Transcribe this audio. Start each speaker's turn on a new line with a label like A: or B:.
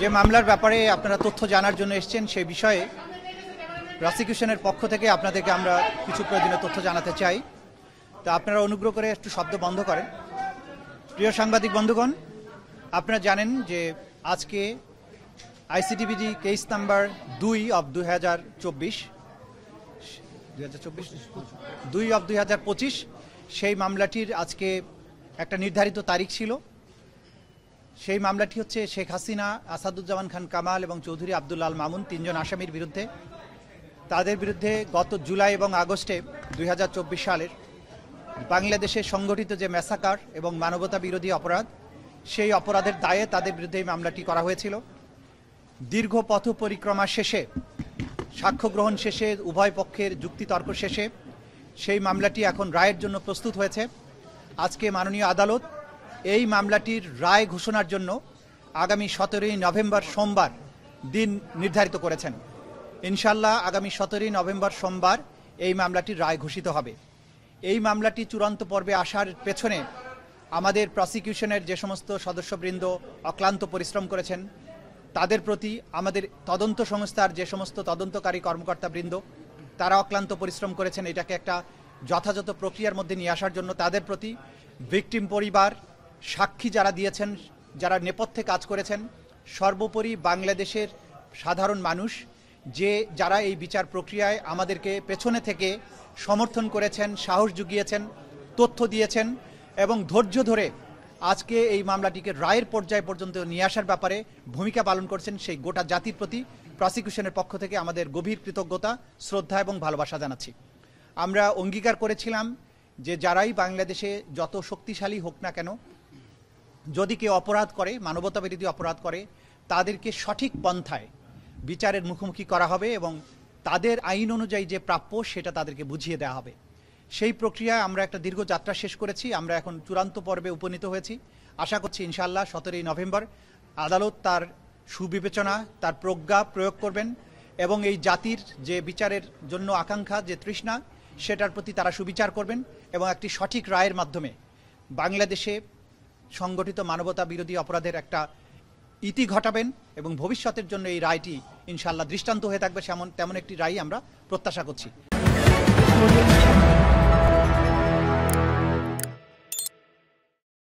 A: যে মামলার ব্যাপারে আপনারা তথ্য জানার জন্য এসেছেন সেই বিষয়ে প্রসিকিউশনের পক্ষ থেকে আপনাদেরকে আমরা কিছু প্রয়োজনীয় তথ্য জানাতে চাই। তা আপনারা অনুগ্রহ করে একটু শব্দ বন্ধ করেন। প্রিয় সাংবাদিক বন্ধুগণ, আপনারা জানেন যে আজকে আইসিটিবিডি কেস নাম্বার 2/2025 সেই মামলাটির আজকে একটা নির্ধারিত তারিখ ছিল। সেই মামলাটি হচ্ছে শেখ হাসিনা, আসাদুজ্জামান খান কামাল এবং চৌধুরী আব্দুল আল মামুন তিনজন আসামির বিরুদ্ধে। তাদের বিরুদ্ধে গত জুলাই এবং আগস্টে 2024 সালের বাংলাদেশে সংগঠিত যে ম্যাসাকার এবং মানবতা বিরোধী অপরাধ, সেই অপরাধের দায়ে তাদের বিরুদ্ধে এই মামলাটি করা হয়েছিল। দীর্ঘ পথ পরিক্রমা শেষে, সাক্ষ্য গ্রহণ শেষে, উভয় পক্ষের যুক্তিতর্ক শেষে সেই মামলাটি এখন রায়ের জন্য প্রস্তুত হয়েছে। আজকে মাননীয় আদালত এই মামলাটির রায় ঘোষণার জন্য আগামী 17ই নভেম্বর সোমবার দিন নির্ধারিত করেছেন। ইনশাল্লাহ আগামী 17ই নভেম্বর সোমবার এই মামলাটির রায় ঘোষিত হবে। এই মামলাটি চূড়ান্ত পর্বে আসার পেছনে আমাদের প্রসিকিউশনের যে সমস্ত সদস্যবৃন্দ অক্লান্ত পরিশ্রম করেছেন, তাদের প্রতি আমাদের তদন্ত সংস্থার যে সমস্ত তদন্তকারী কর্মকর্তাবৃন্দ তারা অক্লান্ত পরিশ্রম করেছেন এটাকে একটা যথাযথ প্রক্রিয়ার মধ্যে নিয়ে আসার জন্য, তাদের প্রতি ভিকটিম পরিবার, সাক্ষী যারা দিয়েছেন, যারা নেপথ্যে কাজ করেছেন, সর্বোপরি বাংলাদেশের সাধারণ মানুষ যারা এই বিচার প্রক্রিয়ায় আমাদেরকে পেছনে থেকে সমর্থন করেছেন, সাহস জুগিয়েছেন, তথ্য দিয়েছেন এবং ধৈর্য ধরে আজকে এই মামলাটিকে রায়ের পর্যায় পর্যন্ত নিয়ে আসার ব্যাপারে ভূমিকা পালন করছেন, সেই গোটা জাতির প্রতি প্রসিকিউশনের পক্ষ থেকে আমাদের গভীর কৃতজ্ঞতা, শ্রদ্ধা এবং ভালোবাসা জানাচ্ছি। আমরা অঙ্গীকার করেছিলাম যে যারাই বাংলাদেশে যত শক্তিশালী হোক না কেন, যদি কেউ অপরাধ করে, মানবতা বিরোধী অপরাধ করে, তাদেরকে সঠিক পন্থায় বিচারের মুখোমুখি করা হবে এবং তাদের আইন অনুযায়ী যে প্রাপ্য সেটা তাদেরকে বুঝিয়ে দেওয়া হবে। সেই প্রক্রিয়ায় আমরা একটা দীর্ঘ যাত্রা শেষ করেছি। আমরা এখন চূড়ান্ত পর্বে উপনীত হয়েছি। আশা করছি ইনশাআল্লাহ 17ই নভেম্বর আদালত তার সুবিবেচনা, তার প্রজ্ঞা প্রয়োগ করবেন এবং এই জাতির যে বিচারের জন্য আকাঙ্ক্ষা, যে তৃষ্ণা, সেটার প্রতি তারা সুবিচার করবেন এবং একটি সঠিক রায়ের মাধ্যমে বাংলাদেশে সংগঠিত মানবতা বিরোধী অপরাধের একটা ইতি ঘটাবেন এবং ভবিষ্যতের জন্য এই রায়টি ইনশাআল্লাহ দৃষ্টান্ত হয়ে থাকবে, তেমন একটি রায় আমরা প্রত্যাশা করছি।